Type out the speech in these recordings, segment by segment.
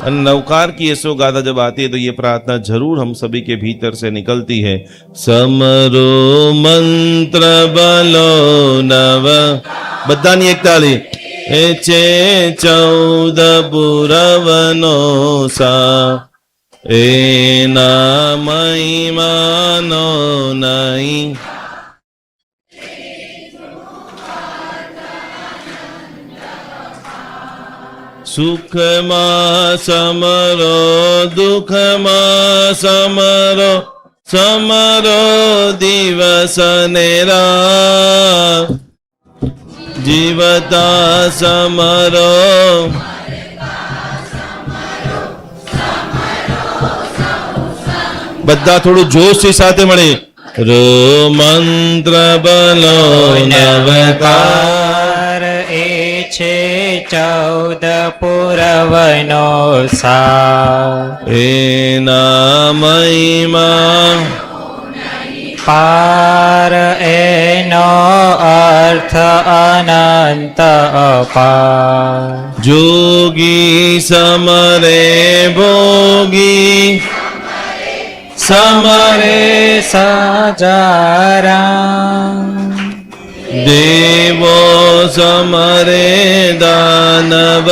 नवकार की यशो गाथा जब आती है तो ये प्रार्थना जरूर हम सभी के भीतर से निकलती है। समरो मंत्र बलो नव, बधानी एक ताली। चे 14 पुरवनो सा, एना महिमानो नहीं। सुख में समरो दुख में समरो, समरो दिवस ने रात, जीवता समरो। बधा थोड़ू जोश थी साथे मळे। रो मंत्र बलो नवकार, ए छे 14 पुरवनो सा, एना महिमा पार, एनो अर्थ अनंत अपार। जोगी समरे भोगी, समरे सजारा, देवो समरे दानव,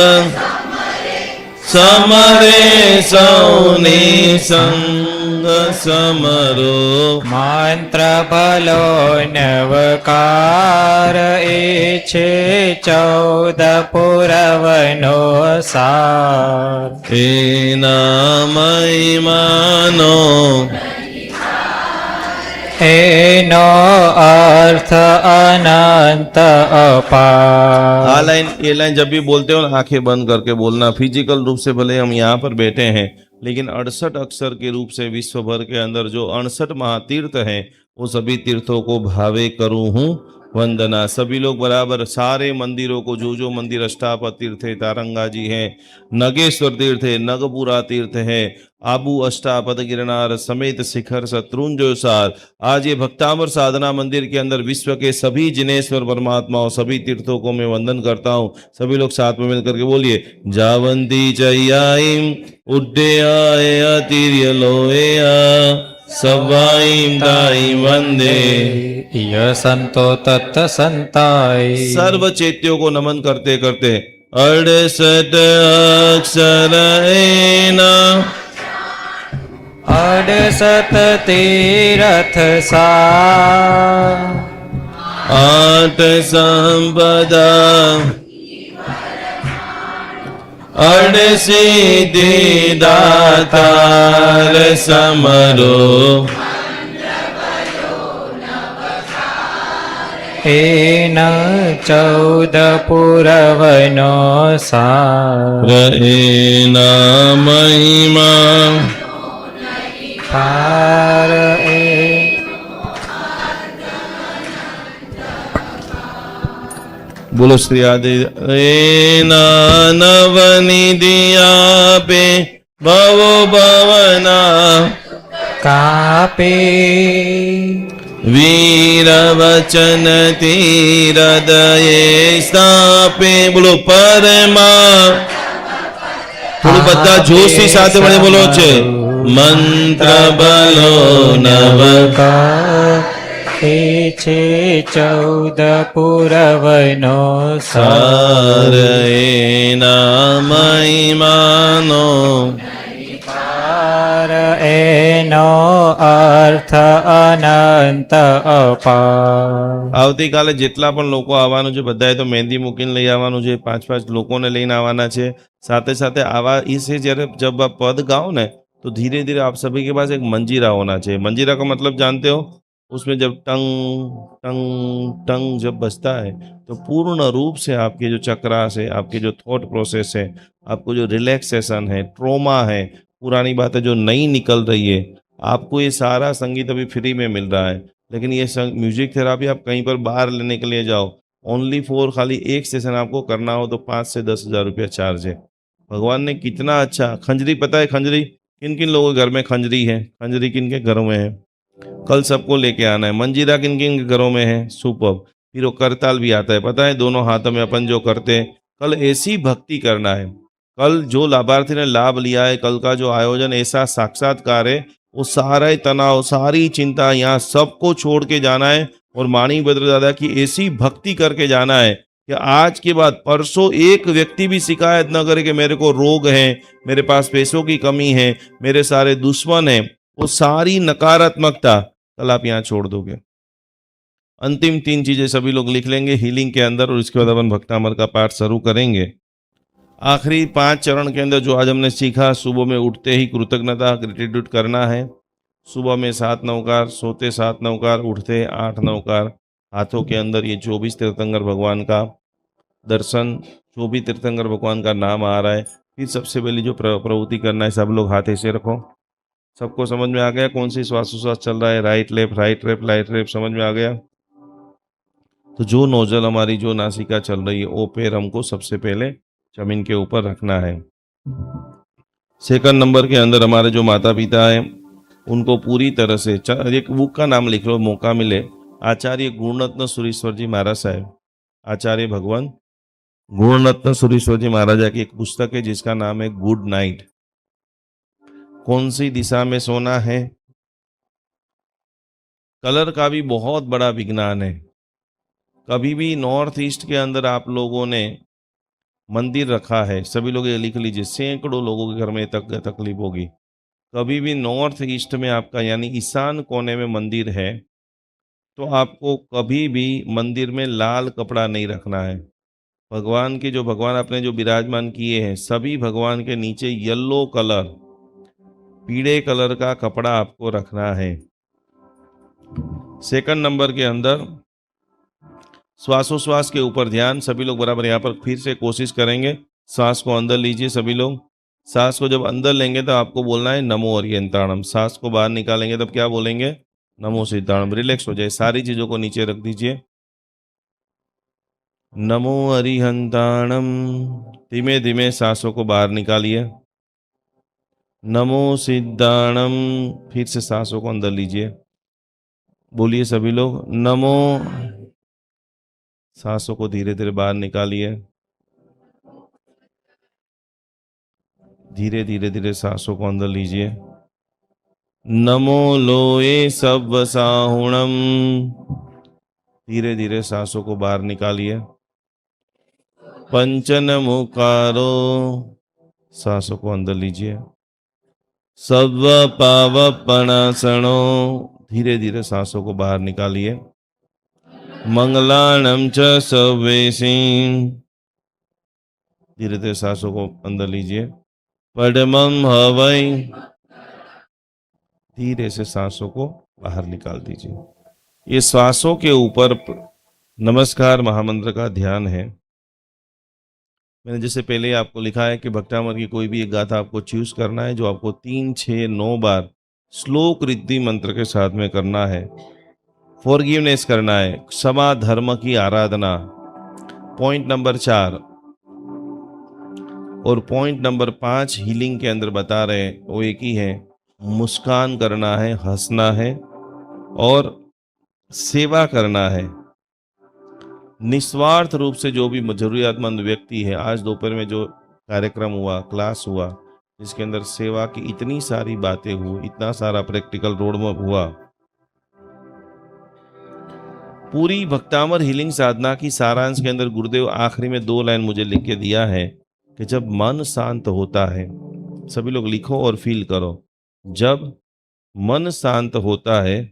समरे सौनी संग समरो। मंत्र बलो नवकार, ए छे 14 पुरवनो सार। एना महिमानो एनो अर्थ अनंत अपार। ये लाइन जब भी बोलते हो ना, आंखें बंद करके बोलना। फिजिकल रूप से भले हम यहाँ पर बैठे हैं, लेकिन 68 अक्षर के रूप से विश्व भर के अंदर जो 68 महातीर्थ हैं, वो सभी तीर्थों को भावे करूँ हूँ वंदना। सभी लोग बराबर सारे मंदिरों को, जो जो मंदिर अष्टापद तीर्थ है, तारंगा जी है, नगेश्वर तीर्थ है, नगपुरा तीर्थ है, आबू अष्टापद गिरनार समेत शिखर शत्रुंजय सार, आज ये भक्तामर साधना मंदिर के अंदर विश्व के सभी जिनेश्वर परमात्माओं, सभी तीर्थों को मैं वंदन करता हूँ। सभी लोग साथ में मिलकर के बोलिए। जावंती चैयाईं उड्डयाय अतिर्य लोया, सवाईं दाईं वंदे य संतो तत् संताय। सर्व चैत्यों को नमन करते करते 68 अक्षर एना, 68 तीरथ सा, 8 संपदा, 8 सिद्धि दातार समरो। एन 14 पुरवनो सार। एना महिमा पार, बोलो श्री आदि। एना नवनिधिया पे भवो भवना, कापे वीर वचन हृदये स्थापे। बोलो परमा, થોડું બધા જોશી સાથે મને બોલો છે। મંત્ર બલો નવકાર, એ છે 14 પુરવનો સાર, એના મહિમાનો પાર, એનો અર્થ અનંત અપાર। આવતીકાલે જેટલા પણ લોકો આવવાનું છે બધાએ તો મહેંદી મૂકીને લઈ આવવાનું છે। 5-5 લોકોને લઈને આવવાના છે। साथे साथे आवा इसे जब जब आप पद गाओ ना, तो धीरे धीरे आप सभी के पास एक मंजीरा होना चाहिए। मंजीरा का मतलब जानते हो? उसमें जब टंग टंग टंग जब बजता है तो पूर्ण रूप से आपके जो चक्रास है, आपके जो थॉट प्रोसेस है, आपको जो रिलैक्सेशन है, ट्रोमा है, पुरानी बातें जो नई निकल रही है, आपको ये सारा संगीत अभी फ्री में मिल रहा है। लेकिन ये म्यूजिक थेरापी आप कहीं पर बाहर लेने के लिए जाओ, ओनली फॉर खाली एक सेशन आपको करना हो तो 5 से 10 हज़ार रुपया चार्ज है। भगवान ने कितना अच्छा खंजरी, पता है खंजरी किन किन लोगों के घर में खंजरी है? खंजरी किन के घरों में है? कल सबको लेके आना है। मंजीरा किन किन के घरों में है? सुपर। फिर वो करताल भी आता है, पता है? दोनों हाथों में अपन जो करते हैं, कल ऐसी भक्ति करना है। कल जो लाभार्थी ने लाभ लिया है, कल का जो आयोजन ऐसा साक्षात्कार है, वो सारा तनाव, सारी चिंता यहाँ सबको छोड़ के जाना है और माणिक भद्र दादा की ऐसी भक्ति करके जाना है कि आज के बाद परसों एक व्यक्ति भी शिकायत न करे कि मेरे को रोग है, मेरे पास पैसों की कमी है, मेरे सारे दुश्मन हैं। वो सारी नकारात्मकता कल आप यहाँ छोड़ दोगे। अंतिम 3 चीजें सभी लोग लिख लेंगे हीलिंग के अंदर और इसके बाद अपन भक्तामर का पाठ शुरू करेंगे। आखिरी 5 चरण के अंदर जो आज हमने सीखा, सुबह में उठते ही कृतज्ञता ग्रेटिट्यूड करना है। सुबह में 7 नवकार, सोते 7 नवकार, उठते 8 नवकार। हाथों के अंदर ये 24 तीर्थंकर भगवान का दर्शन, 24 तीर्थंकर भगवान का नाम आ रहा है। फिर सबसे पहले जो प्रवृत्ति करना है, सब लोग हाथ ऐसे रखो। सबको समझ में आ गया कौन सी श्वासोश्वास चल रहा है? Right left, right left, right left, समझ में आ गया? तो जो नोजल हमारी जो नासिका चल रही है, वो पैर हमको सबसे पहले जमीन के ऊपर रखना है। सेकंड नंबर के अंदर हमारे जो माता पिता हैं, उनको पूरी तरह से एक बुक का नाम लिख लो, मौका मिले। आचार्य गुणरत्न सुरेश्वर जी महाराज साहब, आचार्य भगवान गुणरत्न सुरेश्वर जी महाराजा की एक पुस्तक है जिसका नाम है गुड नाइट। कौन सी दिशा में सोना है? कलर का भी बहुत बड़ा विज्ञान है। कभी भी नॉर्थ ईस्ट के अंदर आप लोगों ने मंदिर रखा है, सभी लोग ये लिख लीजिए, सैकड़ों लोगों के घर में तकलीफ होगी। कभी भी नॉर्थ ईस्ट में आपका यानी ईशान कोने में मंदिर है तो आपको कभी भी मंदिर में लाल कपड़ा नहीं रखना है। भगवान के जो भगवान आपने जो विराजमान किए हैं, सभी भगवान के नीचे येलो कलर, पीले कलर का कपड़ा आपको रखना है। सेकंड नंबर के अंदर श्वासोश्वास के ऊपर ध्यान। सभी लोग बराबर यहाँ पर फिर से कोशिश करेंगे। सांस को अंदर लीजिए सभी लोग। सांस को जब अंदर लेंगे तो आपको बोलना है नमो अरिहंताणम। सांस को बाहर निकालेंगे तब क्या बोलेंगे? नमो सिद्धाणम। रिलैक्स हो जाए, सारी चीजों को नीचे रख दीजिए। नमो अरिहंताणम। धीमे धीमे सांसों को बाहर निकालिए। नमो सिद्धाणम। फिर से सांसों को अंदर लीजिए। बोलिए सभी लोग नमो। सांसों को धीरे धीरे बाहर निकालिए। धीरे धीरे धीरे सांसों को अंदर लीजिए। नमो लोए सब साहुणम। धीरे धीरे सांसों को बाहर निकालिए। पंचन मुकारो। सांसों को अंदर लीजिए। सब पावपणासनो। धीरे धीरे सांसों को बाहर निकालिए। मंगलाणम च सवेसी। धीरे धीरे सांसों को अंदर लीजिए। पद्मम हवै। धीरे से सांसों को बाहर निकाल दीजिए। ये श्वासों के ऊपर नमस्कार महामंत्र का ध्यान है। मैंने जैसे पहले आपको लिखा है कि भक्तामर की कोई भी एक गाथा आपको चूज करना है जो आपको 3, 6, 9 बार श्लोक रिद्धि मंत्र के साथ में करना है। फॉरगिवनेस करना है, क्षमा धर्म की आराधना। पॉइंट नंबर 4 और पॉइंट नंबर 5 हीलिंग के अंदर बता रहे हैं, वो एक ही है। मुस्कान करना है, हंसना है और सेवा करना है। निस्वार्थ रूप से जो भी जरूरियातमंद व्यक्ति है, आज दोपहर में जो कार्यक्रम हुआ, क्लास हुआ, जिसके अंदर सेवा की इतनी सारी बातें हुई, इतना सारा प्रैक्टिकल रोडमैप हुआ। पूरी भक्तामर हीलिंग साधना की सारांश के अंदर गुरुदेव आखिरी में 2 लाइन मुझे लिख के दिया है कि जब मन शांत होता है, सभी लोग लिखो और फील करो, जब मन शांत होता है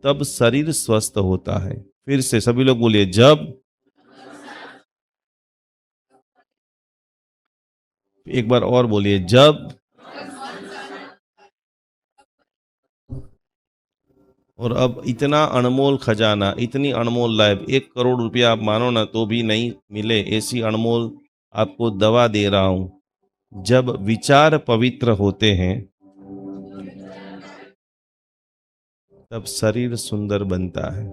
तब शरीर स्वस्थ होता है। फिर से सभी लोग बोलिए जब। एक बार और बोलिए जब। और अब इतना अनमोल खजाना, इतनी अनमोल लाइफ, 1 करोड़ रुपया आप मानो ना तो भी नहीं मिले, ऐसी अनमोल आपको दवा दे रहा हूं। जब विचार पवित्र होते हैं तब शरीर सुंदर बनता है।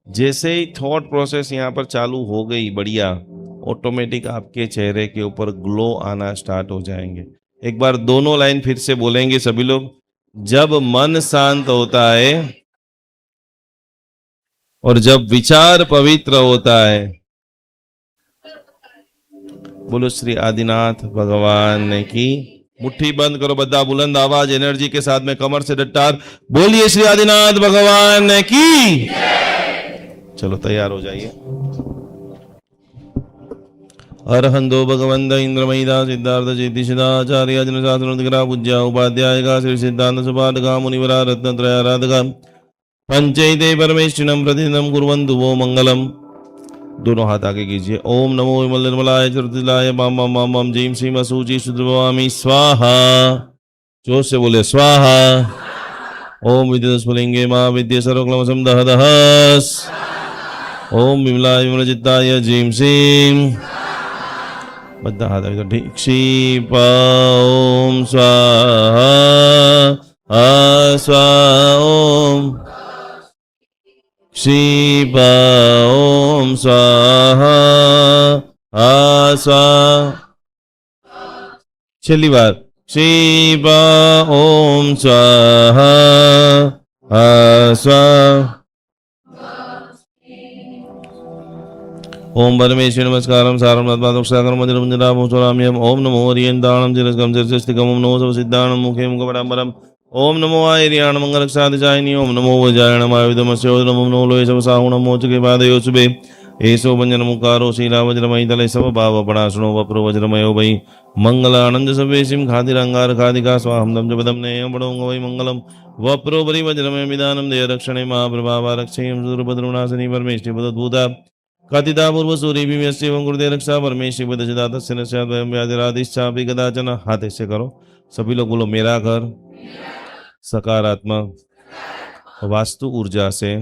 जैसे ही थॉट प्रोसेस यहाँ पर चालू हो गई, बढ़िया, ऑटोमेटिक आपके चेहरे के ऊपर ग्लो आना स्टार्ट हो जाएंगे। एक बार दोनों लाइन फिर से बोलेंगे सभी लोग। जब मन शांत होता है और जब विचार पवित्र होता है बोलो श्री आदिनाथ भगवान की। मुट्ठी बंद करो बद्दा, बुलंद आवाज एनर्जी के साथ में कमर से डट्टार बोलिए श्री आदिनाथ भगवान की। चलो तैयार हो जाइए। अरहंदो भगवंत इंद्रमयिदा सिद्धार्थ जेति सिद्धाचार्य जन शास्त्र पूज्या उपाध्याय श्री सिद्धांत सुपादका मुनिवरा रत्नत्रयाराधका पंचैते परमेश्वरम प्रतिदिनं कुर्वन्तु वो मंगलम। दोनों हाथ आगे कीजिए। ओम नमो विमल निर्मलाय चतुर्दिलाय माम माम माम माम जीम सीम असूचि शुद्रवामी स्वाहा। जोर से बोले स्वाहा। ओम विद्युत स्फुलिंगे मां विद्ये सर्वक्लमसम दह दहस। ओम विमलाय विमल चित्ताय जीम सीम। बद्धा हाथ आगे ठीक। क्षीप ओम स्वाहा स्वाहा ओम क्षीप ओम स्वाहा स्वाहा। छली बार क्षीप ओम स्वाहा स्वाहा। ओम परमेश्वर नमस्कारम सारम नत्वादक्षाकरम मदिरमंजराभं स्वराम्यम। ओम नमो हरियंताणं चिरस्कं चिरस्तिकं। ओम नमो सर्वसिद्धाणं मुखे मुखपडाम्बरम्। ओम नमो आयर्याण मंगलक्षादिजायिनी। ओम नमो वज्रायण आयुधमस्योदरम। ओम नमो लोहे सवसाहुणं मोचके पादयो शुभे एसो भंजन मुकारो शीला वज्रमयी तले सब भाव पणाशुनो वप्रो वज्रमयो वै मंगलानंद सवेशिम खादिरंगार खादिका स्वाहम दम जपदम नेयम पड़ोंग वै मंगलम वप्रो बरी वज्रमय विधानम देय रक्षणे महाप्रभावा रक्षेयम सुरभद्रुनाशनी परमेष्टि पदद्भुता कथिता पूर्व सूर्य एवं गुरुदेव रक्षा परमेश्वरी पदम व्याधिराधिश्चापि कदाचन। हाथ ऐसे करो सभी लोग बोलो मेरा घर सकारात्मक वास्तु ऊर्जा से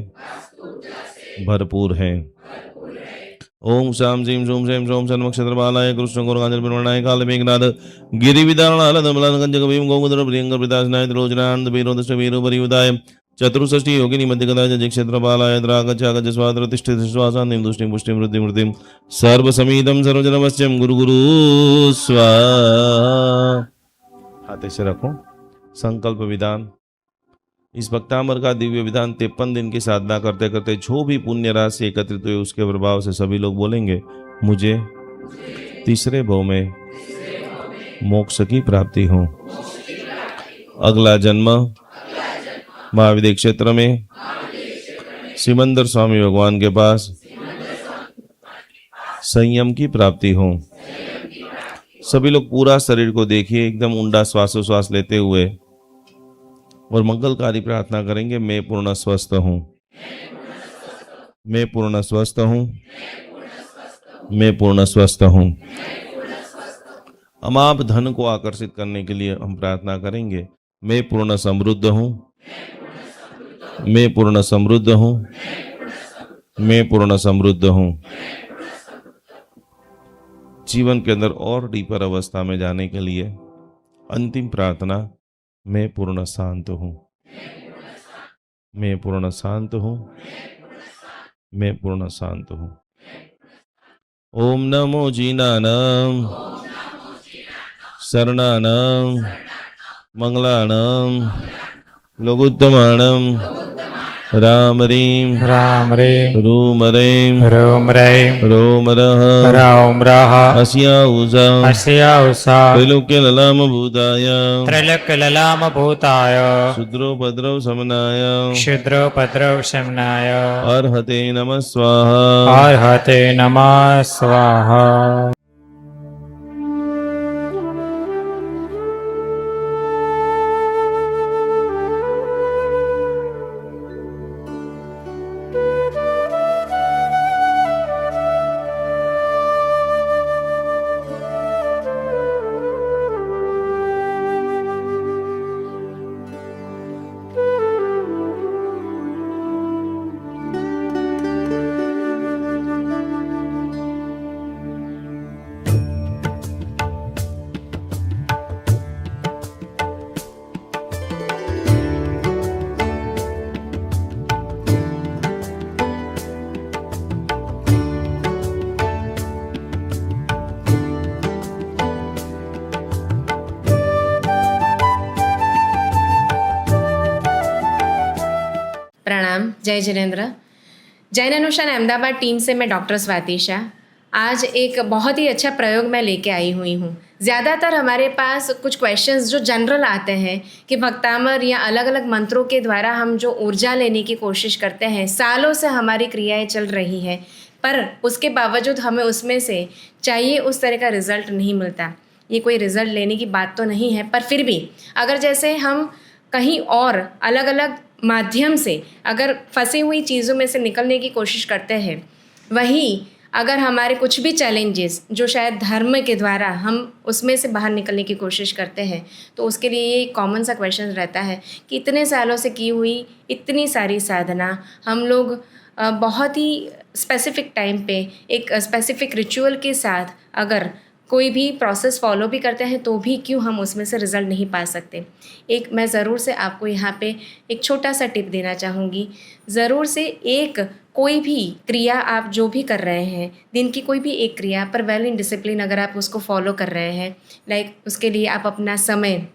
भरपूर है। ओम शाम जीम सोम शेम सोम सन्मक्षत्र बालाय कृष्ण गुरुगांजल ब्रह्मणाय काल मेघनाद गिरिविदारणाल दमलान गंजक भीम गोमुद्र प्रियंकर प्रदासनाय त्रोजनानंद वीरोदश वीरो परिवदाय चतुर्षष्टि योगिनी मध्यकदाय जय क्षेत्र बालाय द्रागच स्वाद्र तिष्ठित श्वासान्तिम दुष्टिम पुष्टिम वृद्धिम वृद्धिम सर्व समीतम सर्वजनवश्यम गुरु गुरु स्वाहा। हाथ से रखो। संकल्प विधान। इस भक्तामर का दिव्य विधान 53 दिन की साधना करते करते जो भी पुण्य राशि एकत्रित हुई उसके प्रभाव से सभी लोग बोलेंगे मुझे तीसरे भव में मोक्ष की प्राप्ति हो। अगला जन्म महाविद्य क्षेत्र में सिमंदर स्वामी भगवान के पास संयम की प्राप्ति हो। सभी लोग पूरा शरीर को देखिए, एकदम ऊंडा श्वासोश्वास लेते हुए और मंगलकारी प्रार्थना करेंगे। मैं पूर्ण स्वस्थ हूँ, मैं पूर्ण स्वस्थ हूँ, मैं पूर्ण स्वस्थ हूँ। अमाप धन को आकर्षित करने के लिए हम प्रार्थना करेंगे। मैं पूर्ण समृद्ध हूँ, मैं पूर्ण समृद्ध हूँ, मैं पूर्ण समृद्ध हूँ। जीवन के अंदर और डीपर अवस्था में जाने के लिए अंतिम प्रार्थना मैं पूर्ण शांत हूँ, मैं पूर्ण शांत हूँ, मैं पूर्ण शांत हूँ। ओम नमो जीनानाम शरणानाम मंगलानाम लोकोत्तमानाम राम रीम रूम रेम रोम रः अस्या त्रैलोक्य ललाम भूताय शुद्रोपद्रव शमनाय अर्हते नमः स्वाहा। प्रणाम, जय जिनेन्द्र। जैन अनुष्ठान अहमदाबाद टीम से मैं डॉक्टर स्वाति शाह। आज एक बहुत ही अच्छा प्रयोग मैं लेके आई हुई हूँ। ज़्यादातर हमारे पास कुछ क्वेश्चंस जो जनरल आते हैं कि भक्तामर या अलग-अलग मंत्रों के द्वारा हम जो ऊर्जा लेने की कोशिश करते हैं, सालों से हमारी क्रियाएँ चल रही हैं, पर उसके बावजूद हमें उसमें से चाहिए उस तरह का रिज़ल्ट नहीं मिलता। ये कोई रिज़ल्ट लेने की बात तो नहीं है, पर फिर भी अगर जैसे हम कहीं और अलग-अलग माध्यम से अगर फँसी हुई चीज़ों में से निकलने की कोशिश करते हैं, वहीं अगर हमारे कुछ भी चैलेंजेस जो शायद धर्म के द्वारा हम उसमें से बाहर निकलने की कोशिश करते हैं, तो उसके लिए ये कॉमन सा क्वेश्चन रहता है कि इतने सालों से की हुई इतनी सारी साधना हम लोग बहुत ही स्पेसिफिक टाइम पे एक स्पेसिफिक रिचुअल के साथ अगर कोई भी प्रोसेस फॉलो भी करते हैं तो भी क्यों हम उसमें से रिज़ल्ट नहीं पा सकते। एक मैं ज़रूर से आपको यहाँ पे एक छोटा सा टिप देना चाहूँगी। ज़रूर से एक कोई भी क्रिया आप जो भी कर रहे हैं, दिन की कोई भी एक क्रिया पर वेल इन डिसिप्लिन अगर आप उसको फॉलो कर रहे हैं, लाइक उसके लिए आप अपना समय,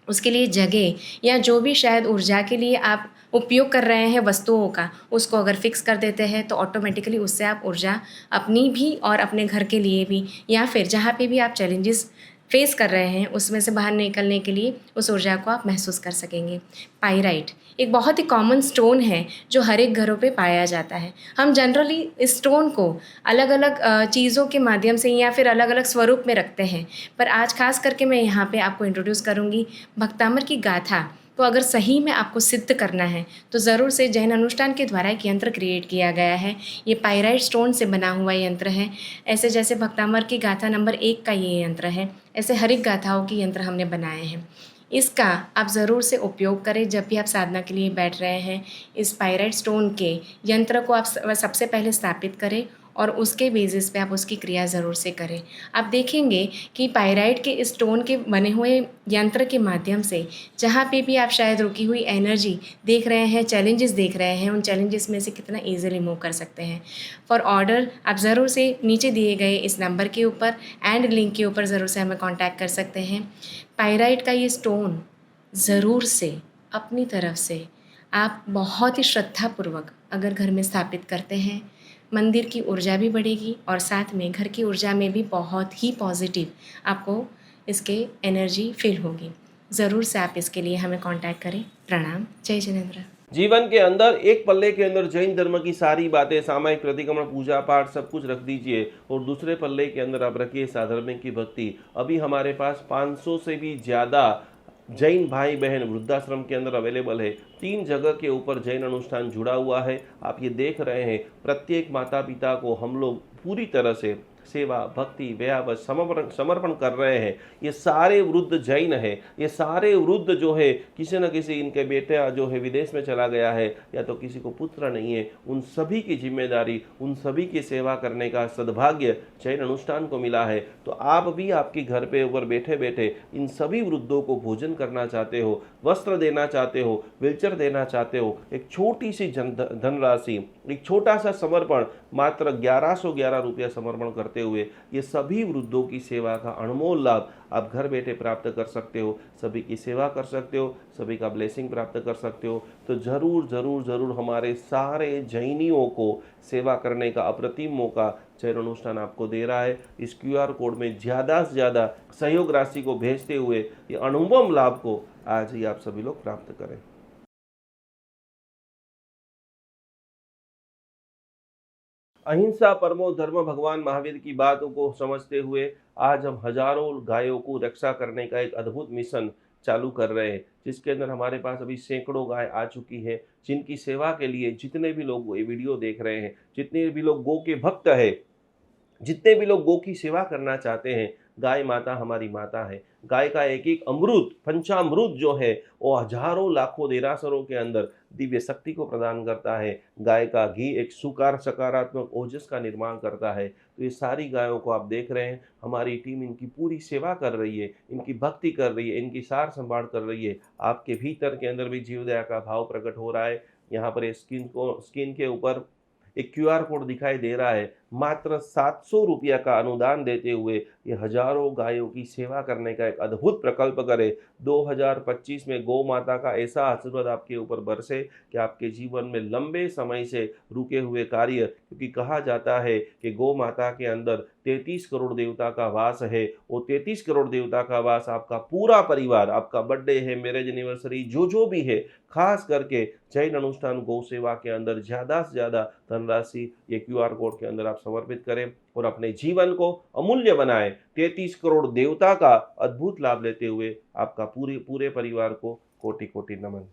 उसके लिए जगह या जो भी शायद ऊर्जा के लिए आप उपयोग कर रहे हैं वस्तुओं का, उसको अगर फ़िक्स कर देते हैं तो ऑटोमेटिकली उससे आप ऊर्जा अपनी भी और अपने घर के लिए भी या फिर जहाँ पे भी आप चैलेंजेस फ़ेस कर रहे हैं उसमें से बाहर निकलने के लिए उस ऊर्जा को आप महसूस कर सकेंगे। पाइराइट एक बहुत ही कॉमन स्टोन है जो हर एक घरों पे पाया जाता है। हम जनरली इस स्टोन को अलग-अलग चीज़ों के माध्यम से या फिर अलग-अलग स्वरूप में रखते हैं, पर आज ख़ास करके मैं यहाँ पे आपको इंट्रोड्यूस करूँगी भक्तामर की गाथा। तो अगर सही में आपको सिद्ध करना है तो ज़रूर से जैन अनुष्ठान के द्वारा एक यंत्र क्रिएट किया गया है। ये पाइराइट स्टोन से बना हुआ यंत्र है। ऐसे जैसे भक्तामर की गाथा नंबर 1 का ये यंत्र है, ऐसे हर एक गाथाओं के यंत्र हमने बनाए हैं। इसका आप ज़रूर से उपयोग करें जब भी आप साधना के लिए बैठ रहे हैं। इस पाइराइट स्टोन के यंत्र को आप सबसे पहले स्थापित करें और उसके बेसिस पे आप उसकी क्रिया ज़रूर से करें। आप देखेंगे कि पाइराइट के इस स्टोन के बने हुए यंत्र के माध्यम से जहाँ पे भी आप शायद रुकी हुई एनर्जी देख रहे हैं, चैलेंजेस देख रहे हैं, उन चैलेंजेस में से कितना ईज़िली मूव कर सकते हैं। फॉर ऑर्डर आप ज़रूर से नीचे दिए गए इस नंबर के ऊपर एंड लिंक के ऊपर ज़रूर से हमें कॉन्टैक्ट कर सकते हैं। पाइराइट का ये स्टोन ज़रूर से अपनी तरफ से आप बहुत ही श्रद्धापूर्वक अगर घर में स्थापित करते हैं, मंदिर की ऊर्जा भी बढ़ेगी और साथ में घर की ऊर्जा में भी बहुत ही पॉजिटिव आपको इसके एनर्जी फील होगी। ज़रूर से आप इसके लिए हमें कांटेक्ट करें। प्रणाम। जय जिनेंद्र। जीवन के अंदर एक पल्ले के अंदर जैन धर्म की सारी बातें, सामायिक प्रतिक्रमण, पूजा पाठ सब कुछ रख दीजिए और दूसरे पल्ले के अंदर आप रखिए साधर्मिक की भक्ति। अभी हमारे पास 500 से भी ज़्यादा जैन भाई बहन वृद्धाश्रम के अंदर अवेलेबल है। 3 जगह के ऊपर जैन अनुष्ठान जुड़ा हुआ है। आप ये देख रहे हैं, प्रत्येक माता पिता को हम लोग पूरी तरह से सेवा, भक्ति, व्याव समर्पण समर्पण कर रहे हैं। ये सारे वृद्ध जैन है, ये सारे वृद्ध जो है किसी न किसी इनके बेटा जो है विदेश में चला गया है या तो किसी को पुत्र नहीं है, उन सभी की जिम्मेदारी, उन सभी की सेवा करने का सद्भाग्य जैन अनुष्ठान को मिला है। तो आप भी आपके घर पे ऊपर बैठे बैठे इन सभी वृद्धों को भोजन करना चाहते हो, वस्त्र देना चाहते हो, व्हीलचेयर देना चाहते हो, एक छोटी सी धनराशि, एक छोटा सा समर्पण, मात्र 1111 रुपया समर्पण करते हुए ये सभी वृद्धों की सेवा का अनमोल लाभ आप घर बैठे प्राप्त कर सकते हो। सभी की सेवा कर सकते हो, सभी का ब्लेसिंग प्राप्त कर सकते हो। तो जरूर जरूर जरूर हमारे सारे जैनियों को सेवा करने का अप्रतिम मौका जैन अनुष्ठान आपको दे रहा है। इस QR कोड में ज़्यादा से ज़्यादा सहयोग राशि को भेजते हुए ये अनुपम लाभ को आज ही आप सभी लोग प्राप्त करें। अहिंसा परमो धर्म भगवान महावीर की बातों को समझते हुए आज हम हजारों गायों को रक्षा करने का एक अद्भुत मिशन चालू कर रहे हैं, जिसके अंदर हमारे पास अभी सैकड़ों गाय आ चुकी है, जिनकी सेवा के लिए जितने भी लोग ये वीडियो देख रहे हैं, जितने भी लोग गौ के भक्त है, जितने भी लोग गौ की सेवा करना चाहते हैं, गाय माता हमारी माता है। गाय का एक एक अमृत, पंचामृत जो है वो हजारों लाखों देरासरों के अंदर दिव्य शक्ति को प्रदान करता है। गाय का घी एक सकारात्मक ओजस का निर्माण करता है। तो ये सारी गायों को आप देख रहे हैं, हमारी टीम इनकी पूरी सेवा कर रही है, इनकी भक्ति कर रही है, इनकी सार संभाल कर रही है। आपके भीतर के अंदर भी जीव दया का भाव प्रकट हो रहा है। यहाँ पर स्क्रीन के ऊपर एक QR कोड दिखाई दे रहा है, मात्र 700 रुपया का अनुदान देते हुए ये हजारों गायों की सेवा करने का एक अद्भुत प्रकल्प करें। 2025 में गौ माता का ऐसा आशीर्वाद आपके ऊपर बरसे कि आपके जीवन में लंबे समय से रुके हुए कार्य, क्योंकि कहा जाता है कि गौ माता के अंदर 33 करोड़ देवता का वास है। वो 33 करोड़ देवता का वास आपका पूरा परिवार, आपका बर्थडे है, मैरिज एनिवर्सरी, जो भी है, खास करके जैन अनुष्ठान गौ सेवा के अंदर ज़्यादा से ज़्यादा धनराशि ये QR कोड के अंदर आप समर्पित करें और अपने जीवन को अमूल्य बनाएं। 33 करोड़ देवता का अद्भुत लाभ लेते हुए आपका पूरे परिवार को कोटि कोटि नमन।